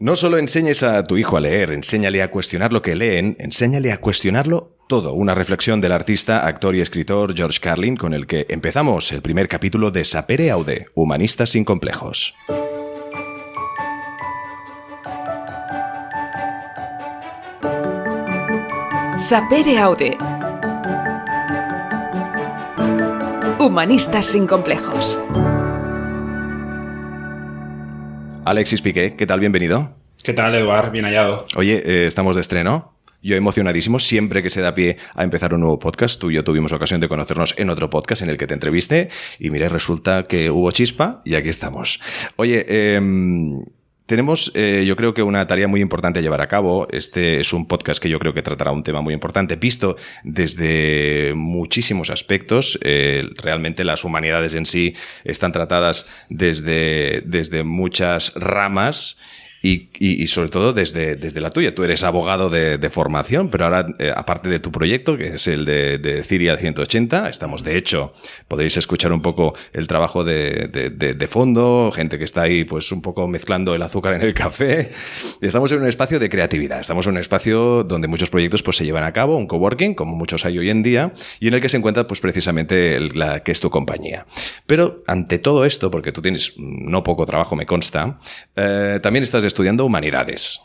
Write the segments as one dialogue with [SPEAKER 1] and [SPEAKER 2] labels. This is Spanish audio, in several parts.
[SPEAKER 1] No solo enseñes a tu hijo a leer, enséñale a cuestionar lo que leen, enséñale a cuestionarlo todo. Una reflexión del artista, actor y escritor George Carlin, con el que empezamos el primer capítulo de Sapere Aude, Humanistas sin complejos.
[SPEAKER 2] Sapere Aude, Humanistas sin complejos.
[SPEAKER 1] Alexis Piqué, ¿qué tal? Bienvenido.
[SPEAKER 3] ¿Qué tal, Eduard? Bien hallado.
[SPEAKER 1] Oye, estamos de estreno. Yo emocionadísimo siempre que se da pie a empezar un nuevo podcast. Tú y yo tuvimos ocasión de conocernos en otro podcast en el que te entrevisté y mira, resulta que hubo chispa y aquí estamos. Oye, tenemos, yo creo que una tarea muy importante a llevar a cabo. Este es un podcast que yo creo que tratará un tema muy importante, visto desde muchísimos aspectos. Realmente las humanidades en sí están tratadas desde muchas ramas. Y sobre todo desde la tuya. Tú eres abogado de formación, pero ahora, aparte de tu proyecto, que es el de Ciria 180, estamos, de hecho, podéis escuchar un poco el trabajo de fondo, gente que está ahí pues un poco mezclando el azúcar en el café. Estamos en un espacio de creatividad, estamos en un espacio donde muchos proyectos pues se llevan a cabo, un coworking, como muchos hay hoy en día, y en el que se encuentra pues precisamente la que es tu compañía. Pero ante todo esto, porque tú tienes no poco trabajo, me consta, también estás estudiando humanidades.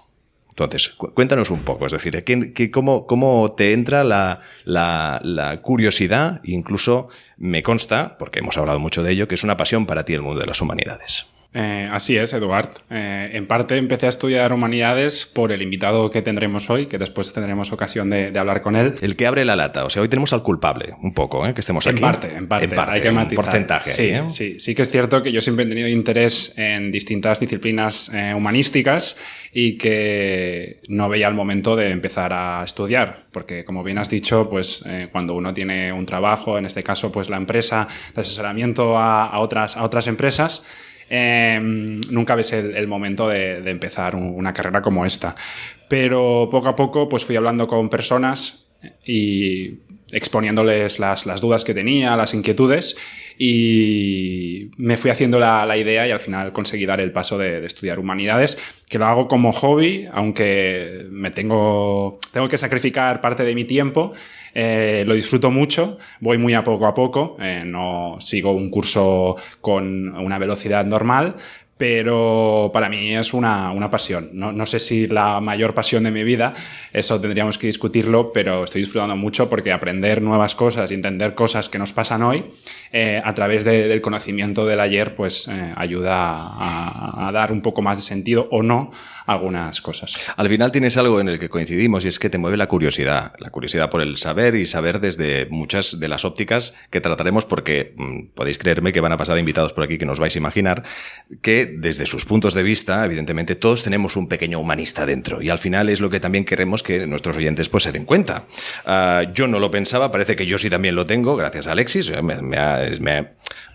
[SPEAKER 1] Entonces, cuéntanos un poco, es decir, ¿cómo te entra la curiosidad? Incluso me consta, porque hemos hablado mucho de ello, que es una pasión para ti el mundo de las humanidades.
[SPEAKER 3] Así es, Eduard. En parte empecé a estudiar humanidades por el invitado que tendremos hoy, que después tendremos ocasión de hablar con él.
[SPEAKER 1] El que abre la lata. O sea, hoy tenemos al culpable, un poco, que estemos aquí.
[SPEAKER 3] En parte. Hay que matizar.
[SPEAKER 1] Un porcentaje.
[SPEAKER 3] Sí que es cierto que yo siempre he tenido interés en distintas disciplinas humanísticas y que no veía el momento de empezar a estudiar. Porque, como bien has dicho, pues cuando uno tiene un trabajo, en este caso, pues la empresa de asesoramiento a otras empresas, nunca ves el momento de empezar una carrera como esta. Pero poco a poco pues fui hablando con personas y exponiéndoles las dudas que tenía, las inquietudes, y me fui haciendo la idea y al final conseguí dar el paso de estudiar humanidades, que lo hago como hobby, aunque me tengo que sacrificar parte de mi tiempo. Lo disfruto mucho, voy muy a poco, no sigo un curso con una velocidad normal, pero para mí es una pasión. No sé si la mayor pasión de mi vida, eso tendríamos que discutirlo, pero estoy disfrutando mucho porque aprender nuevas cosas y entender cosas que nos pasan hoy a través del conocimiento del ayer pues ayuda a dar un poco más de sentido o no a algunas cosas.
[SPEAKER 1] Al final tienes algo en el que coincidimos y es que te mueve la curiosidad por el saber y saber desde muchas de las ópticas que trataremos, porque podéis creerme que van a pasar invitados por aquí que no os vais a imaginar, que desde sus puntos de vista, evidentemente, todos tenemos un pequeño humanista dentro y al final es lo que también queremos que nuestros oyentes pues se den cuenta. Yo no lo pensaba, parece que yo sí también lo tengo, gracias a Alexis.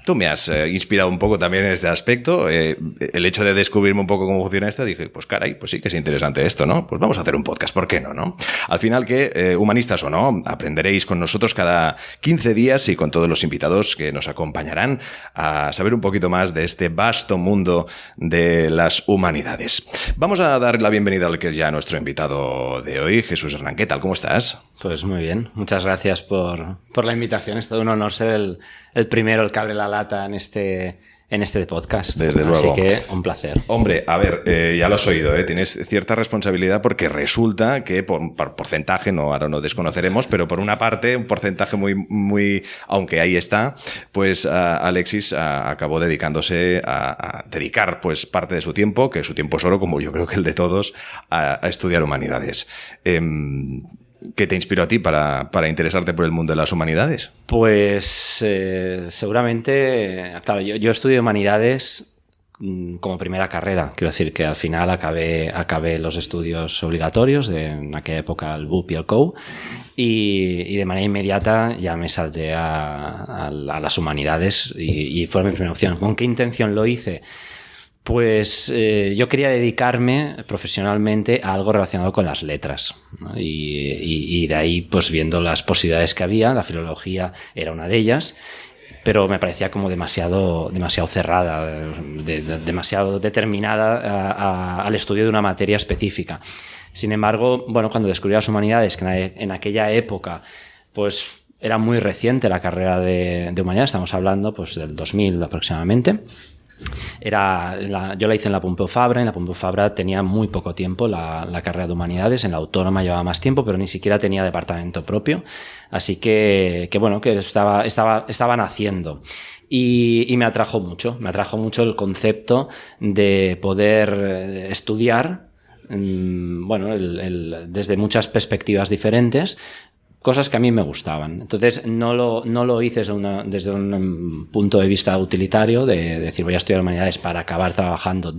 [SPEAKER 1] Tú me has inspirado un poco también en ese aspecto. El hecho de descubrirme un poco cómo funciona esto, dije, pues caray, pues sí que es interesante esto, ¿no? Pues vamos a hacer un podcast, ¿por qué no? Al final, que humanistas o no, aprenderéis con nosotros cada 15 días y con todos los invitados que nos acompañarán a saber un poquito más de este vasto mundo de las humanidades. Vamos a dar la bienvenida al que es ya nuestro invitado de hoy, Jesús Hernán. ¿Qué tal? ¿Cómo estás?
[SPEAKER 4] Pues muy bien, muchas gracias por la invitación. Es todo un honor ser el primero, el que abre la lata en este podcast.
[SPEAKER 1] Desde luego.
[SPEAKER 4] Así que un placer.
[SPEAKER 1] Hombre, a ver, ya lo has oído, tienes cierta responsabilidad porque resulta que por porcentaje, ahora no desconoceremos, pero por una parte, un porcentaje muy, aunque ahí está, pues Alexis acabó dedicándose a dedicar pues parte de su tiempo, que su tiempo es oro, como yo creo que el de todos, a estudiar humanidades. ¿Qué te inspiró a ti para interesarte por el mundo de las humanidades?
[SPEAKER 4] Pues seguramente, claro, yo estudio humanidades como primera carrera. Quiero decir que al final acabé los estudios obligatorios en aquella época, el BUP y el COU, y de manera inmediata ya me salté a las humanidades y fue mi primera opción. ¿Con qué intención lo hice? Pues yo quería dedicarme profesionalmente a algo relacionado con las letras, ¿no? Y de ahí, pues viendo las posibilidades que había, la filología era una de ellas, pero me parecía como demasiado cerrada, demasiado determinada al estudio de una materia específica. Sin embargo, bueno, cuando descubrí las humanidades, que en aquella época, pues era muy reciente la carrera de humanidades, estamos hablando pues del 2000 aproximadamente. Yo la hice en la Pompeu Fabra. En la Pompeu Fabra tenía muy poco tiempo la carrera de humanidades. En la Autónoma llevaba más tiempo, pero ni siquiera tenía departamento propio. Así que bueno, que estaba naciendo. Y me atrajo mucho el concepto de poder estudiar, bueno, desde muchas perspectivas diferentes, cosas que a mí me gustaban. Entonces no lo hice desde un punto de vista utilitario, de decir voy a estudiar humanidades para acabar trabajando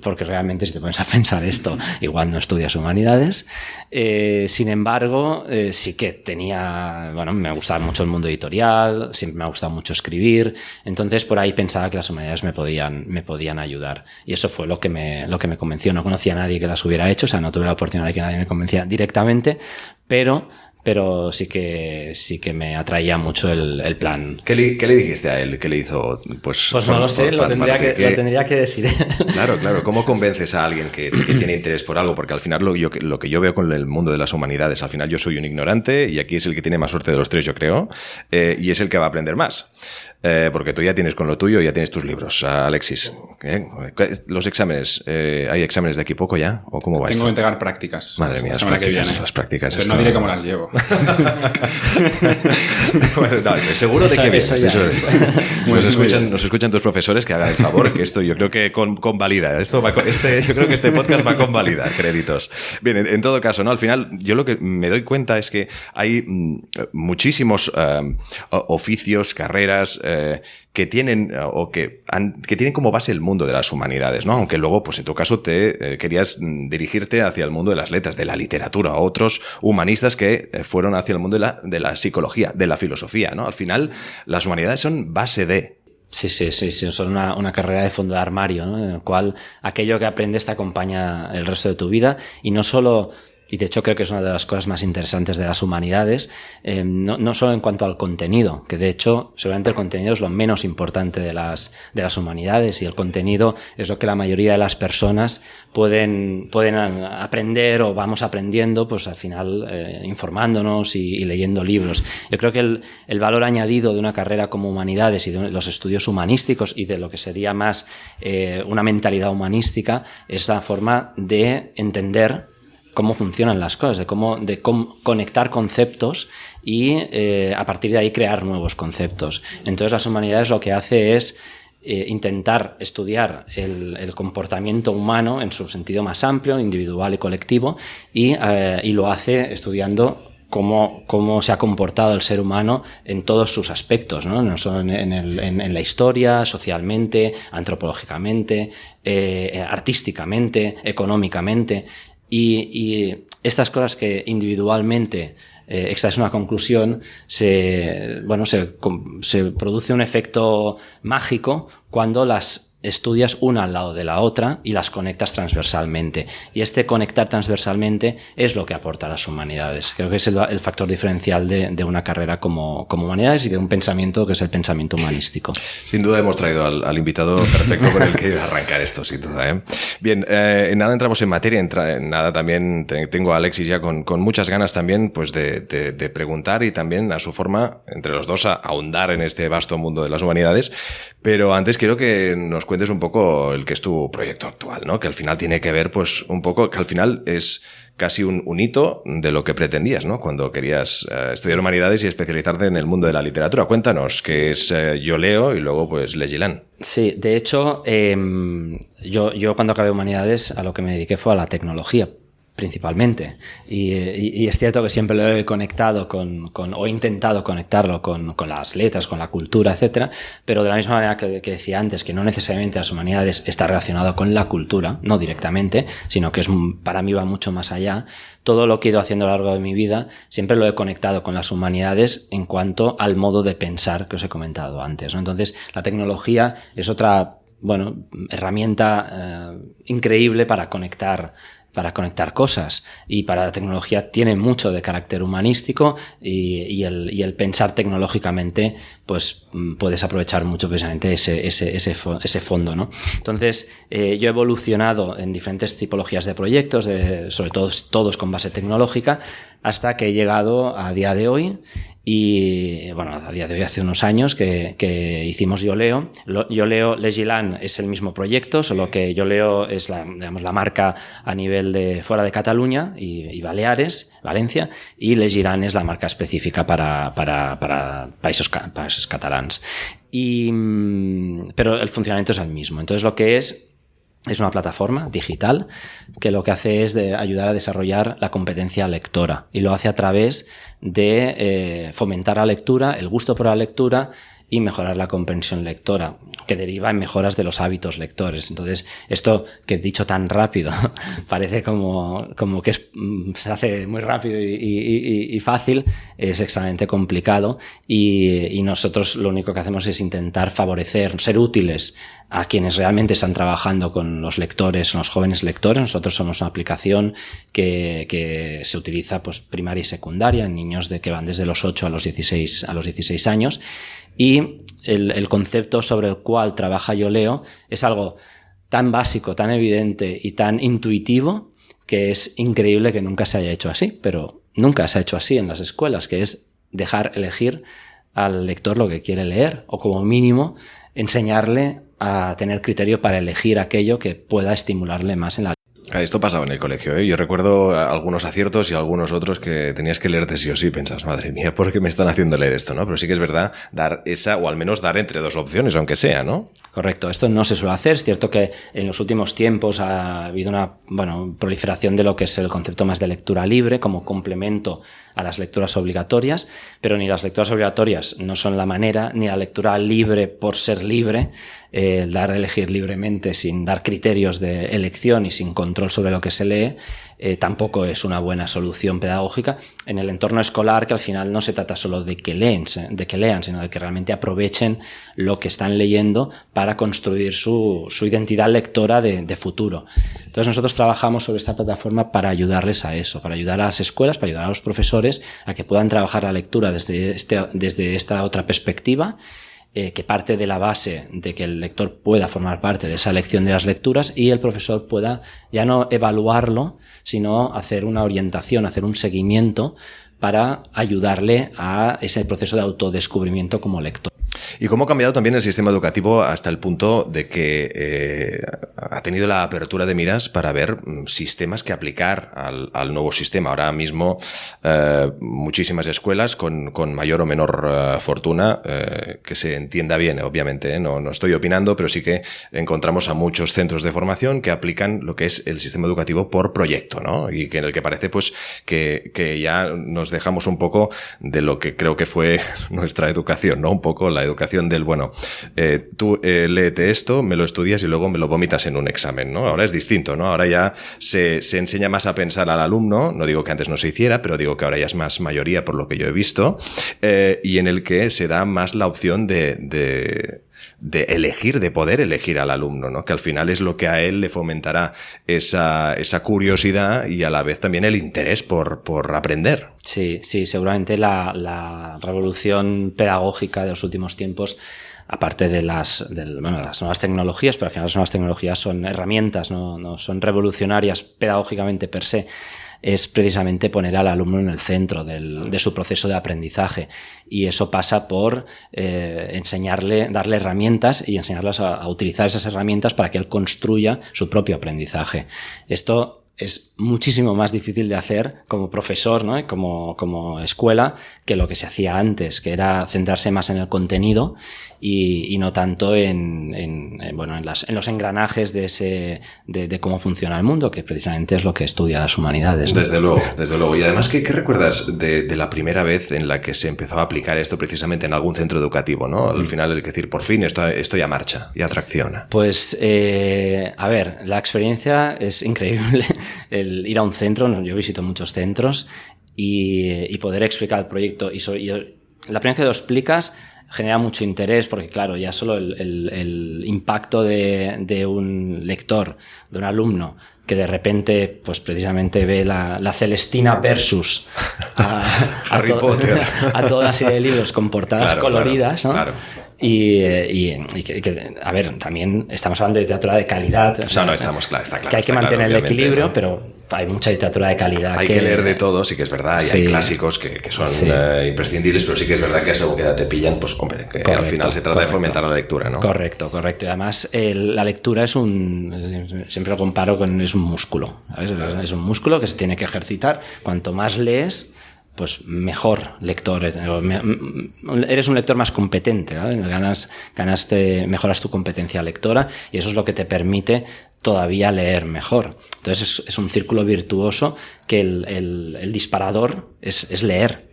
[SPEAKER 4] porque realmente si te pones a pensar esto, igual no estudias humanidades. Sin embargo, sí que me gustaba mucho el mundo editorial, siempre me ha gustado mucho escribir, entonces por ahí pensaba que las humanidades me podían ayudar. Y eso fue lo que me convenció. No conocía a nadie que las hubiera hecho, o sea, no tuve la oportunidad de que nadie me convenciera directamente, pero sí que me atraía mucho el plan.
[SPEAKER 1] ¿Qué le dijiste a él? ¿Qué le hizo? Pues
[SPEAKER 4] no lo sé, lo tendría que decir.
[SPEAKER 1] Claro. ¿Cómo convences a alguien que tiene interés por algo? Porque al final lo que yo veo con el mundo de las humanidades, al final yo soy un ignorante y aquí es el que tiene más suerte de los tres, yo creo, y es el que va a aprender más. Porque tú ya tienes con lo tuyo, ya tienes tus libros, Alexis. Los exámenes, ¿hay exámenes de aquí poco ya? ¿O cómo va esto?
[SPEAKER 3] Tengo que entregar prácticas.
[SPEAKER 1] Madre mía, las prácticas.
[SPEAKER 3] Pero no diré cómo las llevo.
[SPEAKER 1] Bueno, seguro de que bien. Nos escuchan tus profesores, que hagan el favor, que esto yo creo que convalida. Yo creo que este podcast va a convalidar créditos. Bien, en todo caso, ¿no? Al final, yo lo que me doy cuenta es que hay muchísimos oficios, carreras, que tienen como base el mundo de las humanidades, ¿no? Aunque luego, pues en tu caso, te querías dirigirte hacia el mundo de las letras, de la literatura, a otros humanistas que fueron hacia el mundo de la psicología, de la filosofía, ¿no? Al final, las humanidades son base de...
[SPEAKER 4] Sí, son una carrera de fondo de armario, ¿no? En el cual aquello que aprendes te acompaña el resto de tu vida, y no solo... Y de hecho creo que es una de las cosas más interesantes de las humanidades, no solo en cuanto al contenido, que de hecho seguramente el contenido es lo menos importante de las humanidades, y el contenido es lo que la mayoría de las personas pueden aprender o vamos aprendiendo, pues al final informándonos y leyendo libros. Yo creo que el valor añadido de una carrera como humanidades y de los estudios humanísticos y de lo que sería más una mentalidad humanística es la forma de entender cómo funcionan las cosas, de cómo conectar conceptos y a partir de ahí crear nuevos conceptos. Entonces las humanidades lo que hace es intentar estudiar el comportamiento humano en su sentido más amplio, individual y colectivo, y lo hace estudiando cómo se ha comportado el ser humano en todos sus aspectos, ¿no? No solo en la historia, socialmente, antropológicamente, artísticamente, económicamente. Y estas cosas que individualmente extraes una conclusión, se produce un efecto mágico cuando las estudias una al lado de la otra y las conectas transversalmente. Y este conectar transversalmente es lo que aporta a las humanidades. Creo que es el factor diferencial de una carrera como humanidades y de un pensamiento que es el pensamiento humanístico.
[SPEAKER 1] Sin duda hemos traído al invitado perfecto con el que arrancar esto, sin duda, ¿eh? Bien, en nada entramos en materia, en nada también tengo a Alexis ya con muchas ganas también pues de preguntar y también a su forma, entre los dos, a ahondar en este vasto mundo de las humanidades. Pero antes quiero que nos cuentes un poco el que es tu proyecto actual, ¿no? Que al final tiene que ver, pues, un poco, que al final es casi un hito de lo que pretendías, ¿no? Cuando querías estudiar humanidades y especializarte en el mundo de la literatura. Cuéntanos, que es Yo leo y luego, pues, Legilan.
[SPEAKER 4] Sí, de hecho, yo cuando acabé humanidades a lo que me dediqué fue a la tecnología, principalmente, y es cierto que siempre lo he conectado o he intentado conectarlo con las letras, con la cultura, etcétera, pero de la misma manera que decía antes, que no necesariamente las humanidades está relacionado con la cultura, no directamente, sino que para mí va mucho más allá. Todo lo que he ido haciendo a lo largo de mi vida siempre lo he conectado con las humanidades en cuanto al modo de pensar que os he comentado antes, ¿no? Entonces la tecnología es otra herramienta increíble para conectar conectar cosas, y para la tecnología tiene mucho de carácter humanístico y el pensar tecnológicamente pues puedes aprovechar mucho precisamente ese fondo, ¿no? Entonces yo he evolucionado en diferentes tipologías de proyectos, sobre todo todos con base tecnológica, hasta que he llegado a día de hoy. Y bueno, a día de hoy hace unos años que hicimos YoLeo. YoLeo Legilan es el mismo proyecto, solo que YoLeo es la marca a nivel de fuera de Cataluña y Baleares, Valencia, y Legilan es la marca específica para países catalans. Pero el funcionamiento es el mismo. Entonces lo que es una plataforma digital que lo que hace es ayudar a desarrollar la competencia lectora, y lo hace a través de fomentar la lectura, el gusto por la lectura y mejorar la comprensión lectora, que deriva en mejoras de los hábitos lectores. Entonces, esto que he dicho tan rápido parece como que se hace muy rápido y fácil, es extremadamente complicado, y nosotros lo único que hacemos es intentar favorecer, ser útiles a quienes realmente están trabajando con los lectores, los jóvenes lectores. Nosotros somos una aplicación que se utiliza pues primaria y secundaria en niños que van desde los 8 a los 16 años. Y el concepto sobre el cual trabaja YoLeo es algo tan básico, tan evidente y tan intuitivo que es increíble que nunca se haya hecho así, pero nunca se ha hecho así en las escuelas, que es dejar elegir al lector lo que quiere leer, o como mínimo enseñarle a tener criterio para elegir aquello que pueda estimularle más en la.
[SPEAKER 1] Esto pasaba en el colegio, ¿eh? Yo recuerdo algunos aciertos y algunos otros que tenías que leerte sí o sí. Pensabas, madre mía, ¿por qué me están haciendo leer esto, no? Pero sí que es verdad dar esa, o al menos dar entre dos opciones, aunque sea, ¿no?
[SPEAKER 4] Correcto, esto no se suele hacer. Es cierto que en los últimos tiempos ha habido una proliferación de lo que es el concepto más de lectura libre como complemento a las lecturas obligatorias, pero ni las lecturas obligatorias no son la manera, ni la lectura libre por ser libre, dar a elegir libremente sin dar criterios de elección y sin control sobre lo que se lee, tampoco es una buena solución pedagógica en el entorno escolar, que al final no se trata solo de que lean, sino de que realmente aprovechen lo que están leyendo para construir su identidad lectora de futuro. Entonces nosotros trabajamos sobre esta plataforma para ayudarles a eso, para ayudar a las escuelas, para ayudar a los profesores a que puedan trabajar la lectura desde esta otra perspectiva, que parte de la base de que el lector pueda formar parte de esa elección de las lecturas, y el profesor pueda ya no evaluarlo, sino hacer una orientación, hacer un seguimiento para ayudarle a ese proceso de autodescubrimiento como lector.
[SPEAKER 1] ¿Y cómo ha cambiado también el sistema educativo hasta el punto de que ha tenido la apertura de miras para ver sistemas que aplicar al nuevo sistema? Ahora mismo muchísimas escuelas con mayor o menor fortuna, que se entienda bien, obviamente, no estoy opinando, pero sí que encontramos a muchos centros de formación que aplican lo que es el sistema educativo por proyecto, ¿no? Y que en el que parece pues que ya nos dejamos un poco de lo que creo que fue nuestra educación, ¿no? Un poco la educación del, tú léete esto, me lo estudias y luego me lo vomitas en un examen, ¿no? Ahora es distinto, ¿no? Ahora ya se enseña más a pensar al alumno, no digo que antes no se hiciera, pero digo que ahora ya es más mayoría por lo que yo he visto, y en el que se da más la opción de elegir, de poder elegir al alumno, ¿no? Que al final es lo que a él le fomentará esa curiosidad y a la vez también el interés por aprender.
[SPEAKER 4] Sí, seguramente la revolución pedagógica de los últimos tiempos, aparte de las nuevas tecnologías, pero al final las nuevas tecnologías son herramientas, no son revolucionarias pedagógicamente per se, es precisamente poner al alumno en el centro de su proceso de aprendizaje. Y eso pasa por darle herramientas y enseñarlas a utilizar esas herramientas para que él construya su propio aprendizaje. Esto es muchísimo más difícil de hacer como profesor, ¿no? como escuela, que lo que se hacía antes, que era centrarse más en el contenido y no tanto en los engranajes de cómo funciona el mundo, que precisamente es lo que estudia las humanidades, ¿no?
[SPEAKER 1] Desde luego. Y además, ¿qué recuerdas de la primera vez en la que se empezó a aplicar esto precisamente en algún centro educativo, ¿no? Al final, el decir, por fin esto ya marcha, ya tracciona.
[SPEAKER 4] Pues, la experiencia es increíble. El ir a un centro, yo visito muchos centros, y poder explicar el proyecto. Y la primera vez que lo explicas genera mucho interés, porque claro, ya solo el impacto de un lector, de un alumno, que de repente, pues precisamente ve la Celestina versus
[SPEAKER 1] Harry Potter.
[SPEAKER 4] a toda una serie de libros con portadas coloridas,
[SPEAKER 1] claro,
[SPEAKER 4] ¿no?
[SPEAKER 1] Claro.
[SPEAKER 4] Y a ver, también estamos hablando de literatura de calidad. O sea,
[SPEAKER 1] está claro.
[SPEAKER 4] Que hay que mantener el equilibrio,
[SPEAKER 1] ¿no?
[SPEAKER 4] pero hay mucha literatura de calidad.
[SPEAKER 1] Hay que leer de todo, sí que es verdad, y
[SPEAKER 4] sí,
[SPEAKER 1] hay clásicos que son imprescindibles, pero sí que es verdad que según qué edad te pillan, pues hombre, que al final se trata de fomentar la lectura, ¿no?
[SPEAKER 4] Correcto. Y además la lectura siempre lo comparo con, es un músculo, ¿sabes? Es un músculo que se tiene que ejercitar. Cuanto más lees, pues mejor lector, eres un lector más competente, ¿vale? Mejoras tu competencia lectora y eso es lo que te permite todavía leer mejor. Entonces es un círculo virtuoso que el disparador es leer.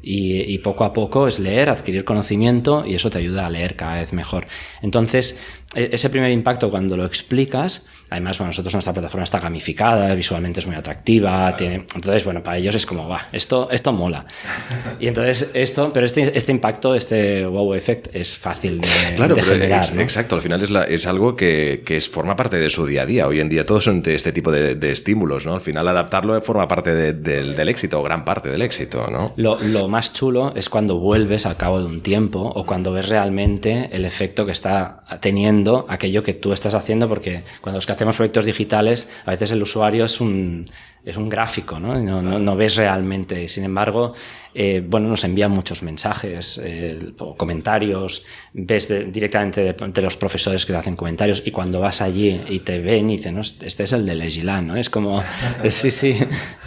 [SPEAKER 4] Y poco a poco es leer, adquirir conocimiento y eso te ayuda a leer cada vez mejor. Entonces, ese primer impacto cuando lo explicas, además, bueno, nuestra plataforma está gamificada, visualmente es muy atractiva, entonces, bueno, para ellos es como, esto mola. Y entonces pero este impacto, este wow effect es fácil de generar, ¿no?
[SPEAKER 1] Exacto, al final es algo que forma parte de su día a día. Hoy en día todos son este tipo de estímulos, ¿no? Al final adaptarlo forma parte del éxito, o gran parte del éxito, ¿no?
[SPEAKER 4] Lo más chulo es cuando vuelves al cabo de un tiempo o cuando ves realmente el efecto que está teniendo aquello que tú estás haciendo, porque cuando los que hacemos proyectos digitales, a veces el usuario es un gráfico, ¿no? No ves realmente. Sin embargo, nos envían muchos mensajes, comentarios, ves directamente de los profesores que te hacen comentarios, y cuando vas allí y te ven y dicen, no, este es el de Legiland, ¿no? Es como, sí,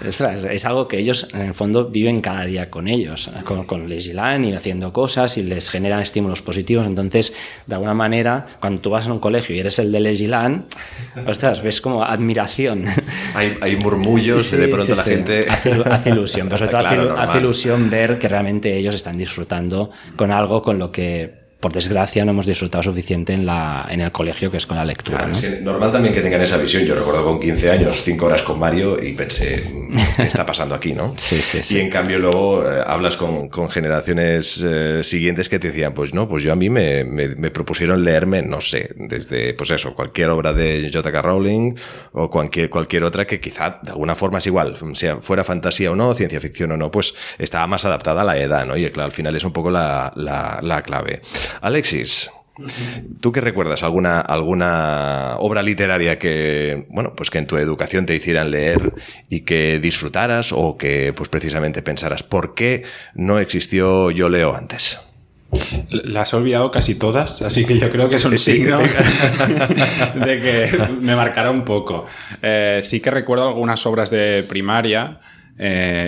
[SPEAKER 4] es algo que ellos en el fondo viven cada día con ellos, con Legiland, y haciendo cosas y les generan estímulos positivos. Entonces, de alguna manera, cuando tú vas a un colegio y eres el de Legiland, ves como admiración.
[SPEAKER 1] Hay murmullos, de pronto la gente...
[SPEAKER 4] Hace ilusión, pero sobre todo hace ilusión ver que realmente ellos están disfrutando con algo con lo que, por desgracia, no hemos disfrutado suficiente en el colegio, que es con la lectura.
[SPEAKER 1] Claro,
[SPEAKER 4] ¿no?
[SPEAKER 1] Es que normal también que tengan esa visión. Yo recuerdo con 15 años, 5 horas con Mario, y pensé, ¿qué está pasando aquí, no?
[SPEAKER 4] Sí.
[SPEAKER 1] Y en cambio luego hablas con generaciones siguientes que te decían, pues no, pues yo a mí me propusieron leerme, no sé, desde, pues eso, cualquier obra de J.K. Rowling o cualquier otra que quizá de alguna forma es igual, sea fuera fantasía o no, ciencia ficción o no, pues estaba más adaptada a la edad, ¿no? Y claro, al final es un poco la clave. Alexis, ¿tú qué recuerdas? ¿Alguna obra literaria que, pues que en tu educación te hicieran leer y que disfrutaras, o que pues precisamente pensaras, ¿por qué no existió Yo Leo antes?
[SPEAKER 3] Las he olvidado casi todas, así que yo creo que es un signo de que me marcará un poco. Sí que recuerdo algunas obras de primaria,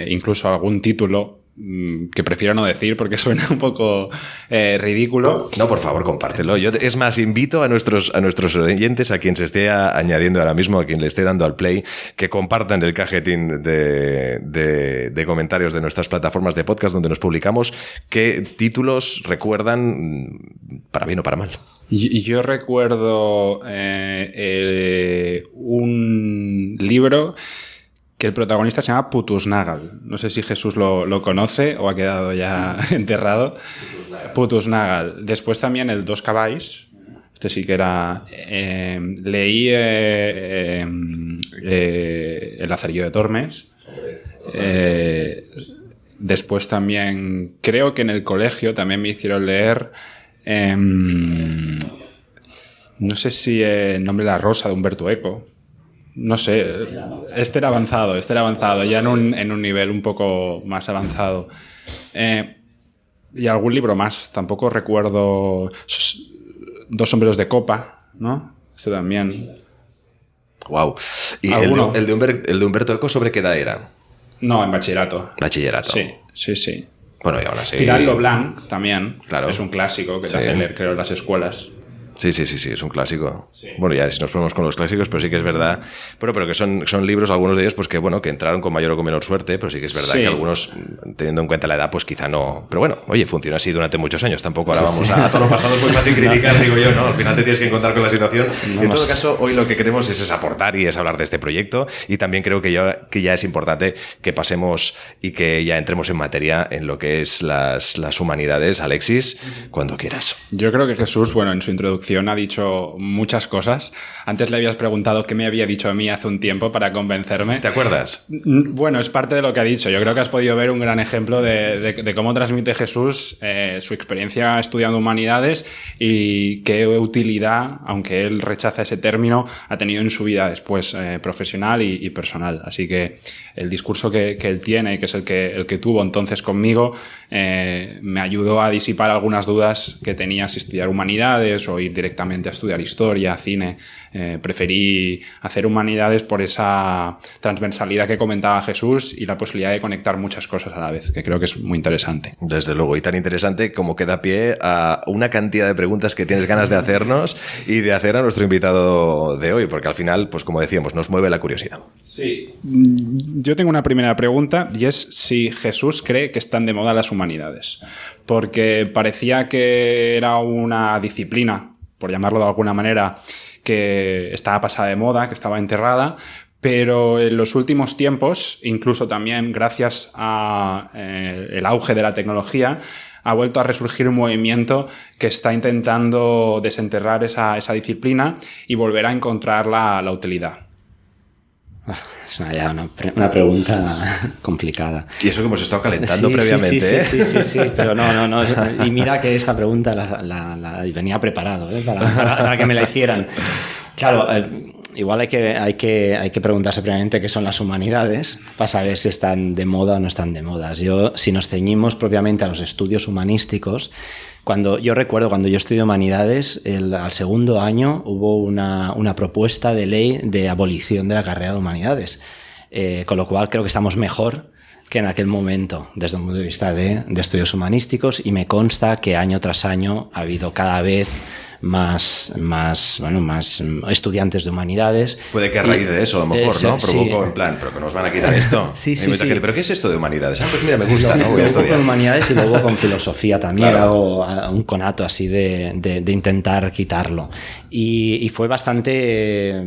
[SPEAKER 3] incluso algún título que prefiero no decir porque suena un poco ridículo.
[SPEAKER 1] No, por favor, compártelo. Yo, es más, invito a nuestros oyentes, a quien se esté añadiendo ahora mismo, a quien le esté dando al play, que compartan el cajetín de comentarios de nuestras plataformas de podcast donde nos publicamos, qué títulos recuerdan, para bien o para mal.
[SPEAKER 3] Yo recuerdo un libro que el protagonista se llama Putusnagal. No sé si Jesús lo conoce o ha quedado ya enterrado. Putusnagal. Después también el Dos Caballs. Este sí que era... leí El Lazarillo de Tormes. Después también... Creo que en el colegio también me hicieron leer... no sé si El nombre de la rosa, de Humberto Eco. No sé, este era avanzado, ya en un nivel un poco más avanzado. Y algún libro más, tampoco recuerdo. Dos sombreros de copa, ¿no? Este también.
[SPEAKER 1] Wow. ¿Y el de Humberto Eco sobre qué edad era?
[SPEAKER 3] No, en bachillerato.
[SPEAKER 1] Bachillerato.
[SPEAKER 3] Sí.
[SPEAKER 1] Bueno, y aún así...
[SPEAKER 3] Pilar Leblanc también,
[SPEAKER 1] claro.
[SPEAKER 3] Es un clásico que se hace leer, creo, en las escuelas.
[SPEAKER 1] Sí, es un clásico. Sí. Bueno, ya si nos ponemos con los clásicos, pero sí que es verdad. Pero que son libros, algunos de ellos, pues que entraron con mayor o con menor suerte, pero sí que es verdad que algunos, teniendo en cuenta la edad, pues quizá no. Pero bueno, oye, funciona así durante muchos años. Tampoco ahora vamos a todo lo pasado, pues fácil criticar, digo yo, ¿no? Al final te tienes que encontrar con la situación. Y en todo caso, hoy lo que queremos es aportar y es hablar de este proyecto. Y también creo que ya es importante que pasemos y que ya entremos en materia en lo que es las humanidades. Alexis, cuando quieras.
[SPEAKER 3] Yo creo que Jesús, en su introducción introducción ha dicho muchas cosas. Antes le habías preguntado qué me había dicho a mí hace un tiempo para convencerme.
[SPEAKER 1] ¿Te acuerdas?
[SPEAKER 3] Bueno, es parte de lo que ha dicho. Yo creo que has podido ver un gran ejemplo de cómo transmite Jesús su experiencia estudiando humanidades y qué utilidad, aunque él rechaza ese término, ha tenido en su vida después profesional y personal. Así que el discurso que él tiene, que es el que tuvo entonces conmigo, me ayudó a disipar algunas dudas que tenía si estudiar humanidades o ir directamente a estudiar historia, cine. Preferí hacer humanidades por esa transversalidad que comentaba Jesús y la posibilidad de conectar muchas cosas a la vez, que creo que es muy interesante.
[SPEAKER 1] Desde luego, y tan interesante como que da pie a una cantidad de preguntas que tienes ganas de hacernos y de hacer a nuestro invitado de hoy, porque al final, pues como decíamos, nos mueve la curiosidad.
[SPEAKER 3] Sí. Yo tengo una primera pregunta y es si Jesús cree que están de moda las humanidades, porque parecía que era una disciplina, por llamarlo de alguna manera, que estaba pasada de moda, que estaba enterrada, pero en los últimos tiempos, incluso también gracias a el auge de la tecnología, ha vuelto a resurgir un movimiento que está intentando desenterrar esa disciplina y volver a encontrar la utilidad.
[SPEAKER 4] Es una pregunta complicada.
[SPEAKER 1] Y eso que hemos estado calentando previamente.
[SPEAKER 4] Sí, pero no. Y mira que esta pregunta la venía preparado para que me la hicieran. Claro, igual hay que preguntarse previamente qué son las humanidades para saber si están de moda o no están de moda. Si nos ceñimos propiamente a los estudios humanísticos, cuando yo estudié humanidades, al segundo año hubo una propuesta de ley de abolición de la carrera de humanidades, con lo cual creo que estamos mejor que en aquel momento desde un punto de vista de estudios humanísticos, y me consta que año tras año ha habido cada vez más estudiantes de humanidades.
[SPEAKER 1] Puede que a raíz de eso, a lo mejor, ¿no? Provocó en plan, pero que nos van a quitar esto.
[SPEAKER 4] Sí.
[SPEAKER 1] ¿Pero qué es esto de humanidades? Pues mira, me gusta, ¿no? Voy a estudiar.
[SPEAKER 4] Con humanidades y luego con filosofía también,
[SPEAKER 1] claro.
[SPEAKER 4] Hago un conato así de intentar quitarlo. Y fue bastante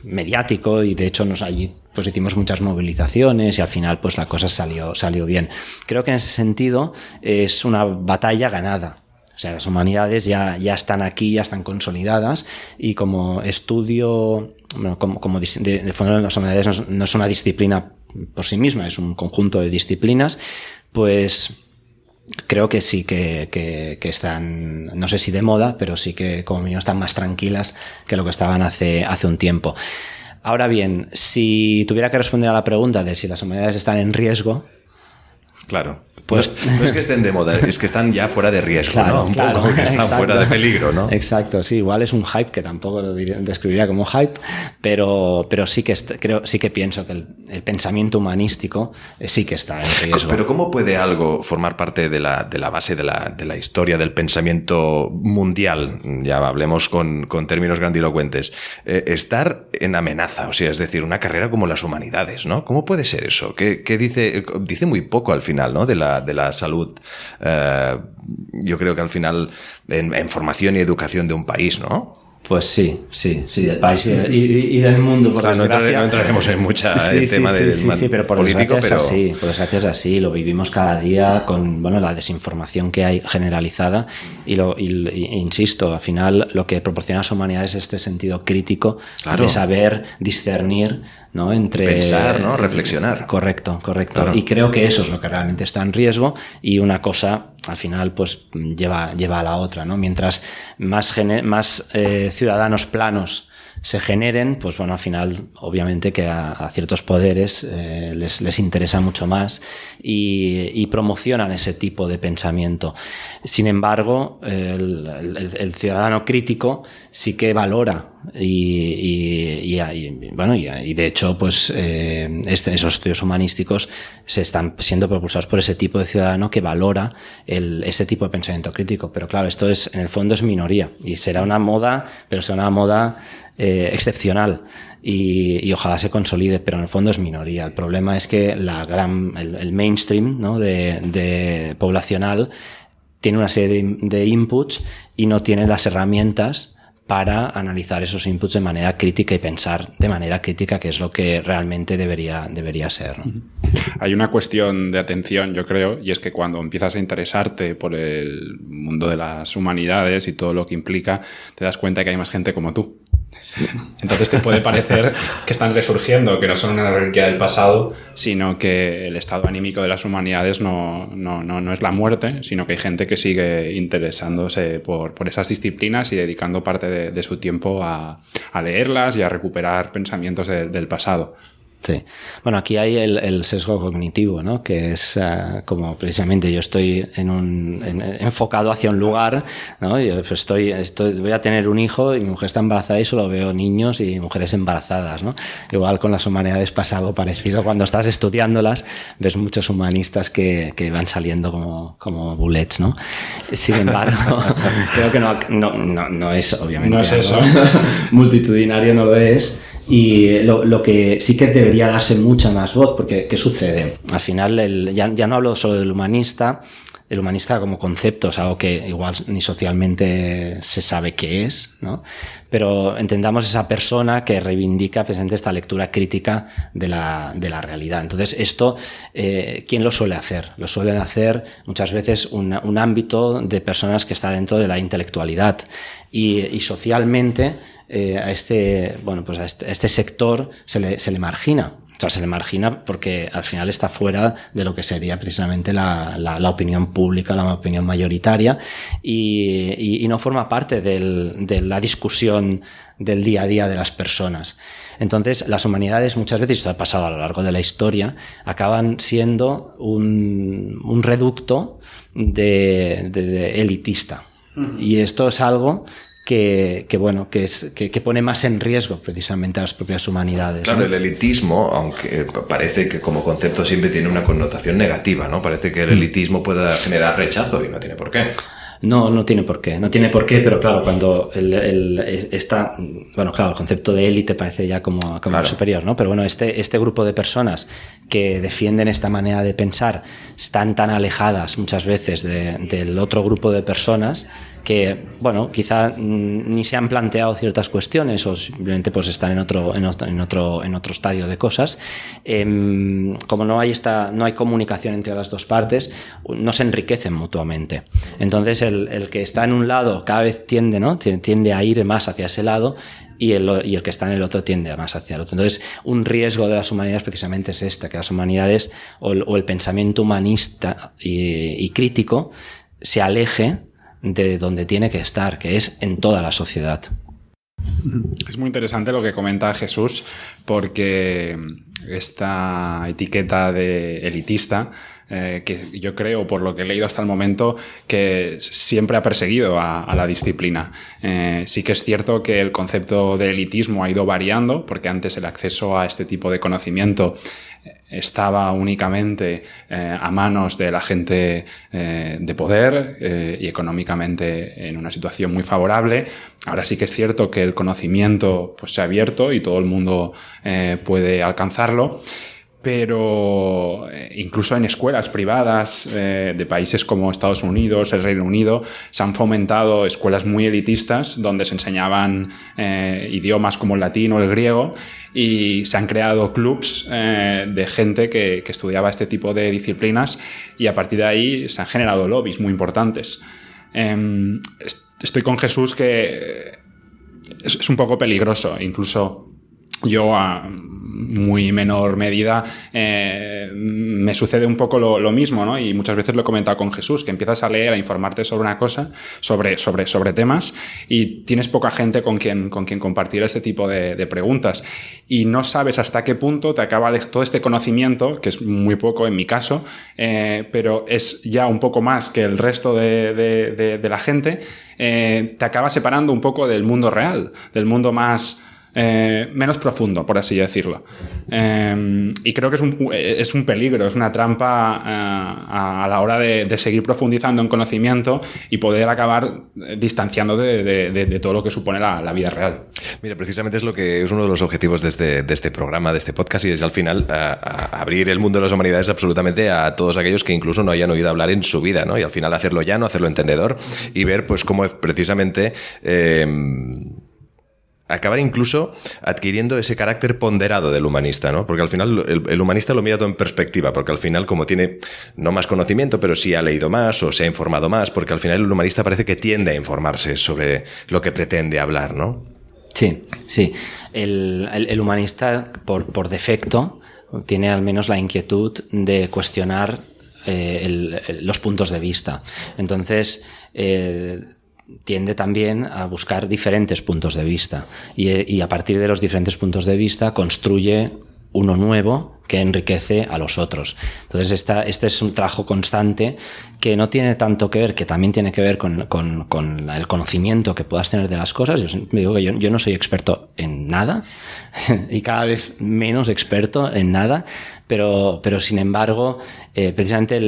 [SPEAKER 4] mediático, y de hecho allí pues hicimos muchas movilizaciones y al final pues la cosa salió bien. Creo que en ese sentido es una batalla ganada. O sea, las humanidades ya están aquí, ya están consolidadas, y como estudio, de fondo las humanidades no es una disciplina por sí misma, es un conjunto de disciplinas, pues creo que sí que están, no sé si de moda, pero sí que como mínimo están más tranquilas que lo que estaban hace un tiempo. Ahora bien, si tuviera que responder a la pregunta de si las humanidades están en riesgo...
[SPEAKER 1] Claro. Pues no es que estén de moda, es que están ya fuera de riesgo, ¿no? Un poco que están fuera de peligro, ¿no?
[SPEAKER 4] Exacto, sí, igual es un hype que tampoco lo describiría como hype, pero sí que sí que pienso que el pensamiento humanístico sí que está en riesgo.
[SPEAKER 1] Pero ¿cómo puede algo formar parte de la base de la historia del pensamiento mundial? Ya hablemos con términos grandilocuentes. Estar en amenaza, o sea, es decir, una carrera como las humanidades, ¿no? ¿Cómo puede ser eso? ¿Qué dice? Dice muy poco al final, ¿no? De la salud, yo creo que al final en formación y educación de un país, ¿no?
[SPEAKER 4] Pues sí, del país y del mundo, por desgracia.
[SPEAKER 1] No entraremos en mucha tema
[SPEAKER 4] pero por
[SPEAKER 1] político,
[SPEAKER 4] por desgracia es así, lo vivimos cada día con la desinformación que hay generalizada y insisto, al final lo que proporciona las humanidades es este sentido crítico, claro, de saber discernir, ¿no? Entre
[SPEAKER 1] pensar, ¿no? Reflexionar.
[SPEAKER 4] Correcto.
[SPEAKER 1] Claro.
[SPEAKER 4] Y creo que eso es lo que realmente está en riesgo, y una cosa al final pues lleva a la otra, ¿no? Mientras más ciudadanos planos se generen, pues bueno, al final obviamente que a ciertos poderes les interesa mucho más y promocionan ese tipo de pensamiento. Sin embargo, el ciudadano crítico sí que valora y de hecho pues esos estudios humanísticos se están siendo propulsados por ese tipo de ciudadano que valora ese tipo de pensamiento crítico. Pero claro, esto en el fondo es minoría y será una moda, pero será una moda excepcional y ojalá se consolide, pero en el fondo es minoría. El problema es que el mainstream, ¿no? de poblacional tiene una serie de inputs y no tiene las herramientas para analizar esos inputs de manera crítica y pensar de manera crítica, que es lo que realmente debería ser, ¿no?
[SPEAKER 3] Hay una cuestión de atención, yo creo, y es que cuando empiezas a interesarte por el mundo de las humanidades y todo lo que implica, te das cuenta que hay más gente como tú. Entonces te puede parecer que están resurgiendo, que no son una reliquia del pasado, sino que el estado anímico de las humanidades no es la muerte, sino que hay gente que sigue interesándose por esas disciplinas y dedicando parte de su tiempo a leerlas y a recuperar pensamientos del pasado.
[SPEAKER 4] Sí. Bueno, aquí hay el sesgo cognitivo, ¿no? Que es como precisamente yo estoy enfocado hacia un lugar, ¿no? Yo pues voy a tener un hijo y mi mujer está embarazada y solo veo niños y mujeres embarazadas, ¿no? Igual con las humanidades pasa algo parecido. Cuando estás estudiándolas ves muchos humanistas que van saliendo como bullets, ¿no? Sin embargo, creo que no es obviamente
[SPEAKER 3] no es eso.
[SPEAKER 4] Multitudinario, no lo es. Y lo que sí que debería darse mucha más voz, porque ¿qué sucede? Al final, ya no hablo solo del humanista como concepto, es algo que igual ni socialmente se sabe qué es, ¿no? Pero entendamos esa persona que reivindica precisamente esta lectura crítica de la realidad. Entonces, esto, ¿quién lo suele hacer? Lo suelen hacer muchas veces un ámbito de personas que está dentro de la intelectualidad y socialmente a este sector se le margina. O sea, se le margina porque al final está fuera de lo que sería precisamente la opinión pública, la opinión mayoritaria y no forma parte de la discusión del día a día de las personas. Entonces, las humanidades muchas veces, esto ha pasado a lo largo de la historia, acaban siendo un reducto de elitista. Y esto es algo que pone más en riesgo precisamente a las propias humanidades.
[SPEAKER 1] Claro,
[SPEAKER 4] ¿no?
[SPEAKER 1] el elitismo, aunque parece que como concepto siempre tiene una connotación negativa, ¿no? Parece que el elitismo pueda generar rechazo y no tiene por qué.
[SPEAKER 4] No tiene por qué. No tiene por qué, pero claro, cuando el concepto de élite parece ya como claro, superior, ¿no? Pero bueno, este grupo de personas que defienden esta manera de pensar están tan alejadas muchas veces del otro grupo de personas que, bueno, quizá ni se han planteado ciertas cuestiones o simplemente pues están en otro estadio de cosas. Como no hay comunicación entre las dos partes, no se enriquecen mutuamente. Entonces el que está en un lado cada vez tiende a ir más hacia ese lado y el que está en el otro tiende más hacia el otro. Entonces, un riesgo de las humanidades precisamente es que las humanidades o el pensamiento humanista y crítico se aleje de donde tiene que estar, que es en toda la sociedad.
[SPEAKER 3] Es muy interesante lo que comenta Jesús, porque esta etiqueta de elitista, que yo creo, por lo que he leído hasta el momento, que siempre ha perseguido a la disciplina. Sí que es cierto que el concepto de elitismo ha ido variando, porque antes el acceso a este tipo de conocimiento estaba únicamente a manos de la gente de poder y económicamente en una situación muy favorable. Ahora sí que es cierto que el conocimiento pues, se ha abierto y todo el mundo puede alcanzarlo. Pero incluso en escuelas privadas de países como Estados Unidos, el Reino Unido, se han fomentado escuelas muy elitistas donde se enseñaban idiomas como el latín o el griego y se han creado clubs de gente que estudiaba este tipo de disciplinas y a partir de ahí se han generado lobbies muy importantes. Estoy con Jesús que es un poco peligroso, incluso yo a muy menor medida me sucede un poco lo mismo, ¿no? Y muchas veces lo he comentado con Jesús, que empiezas a leer, a informarte sobre una cosa, sobre temas y tienes poca gente con quien compartir este tipo de preguntas y no sabes hasta qué punto te acaba todo este conocimiento, que es muy poco en mi caso, pero es ya un poco más que el resto de la gente, te acaba separando un poco del mundo real, del mundo más menos profundo, por así decirlo. Y creo que es un peligro, es una trampa a la hora de seguir profundizando en conocimiento y poder acabar distanciándote de todo lo que supone la vida real.
[SPEAKER 1] Mira, precisamente es lo que es uno de los objetivos de este programa, de este podcast, y es al final abrir el mundo de las humanidades absolutamente a todos aquellos que incluso no hayan oído hablar en su vida, ¿no? Y al final hacerlo llano, hacerlo entendedor y ver pues cómo precisamente acabar incluso adquiriendo ese carácter ponderado del humanista, ¿no? Porque al final el humanista lo mira todo en perspectiva, porque al final como tiene no más conocimiento, pero sí ha leído más o se ha informado más, porque al final el humanista parece que tiende a informarse sobre lo que pretende hablar, ¿no?
[SPEAKER 4] Sí, sí. El humanista, por defecto, tiene al menos la inquietud de cuestionar los puntos de vista. Entonces, tiende también a buscar diferentes puntos de vista y a partir de los diferentes puntos de vista construye uno nuevo que enriquece a los otros. Entonces este es un trabajo constante que no tiene tanto que ver, que también tiene que ver con el conocimiento que puedas tener de las cosas. Yo digo que yo no soy experto en nada y cada vez menos experto en nada, pero sin embargo, precisamente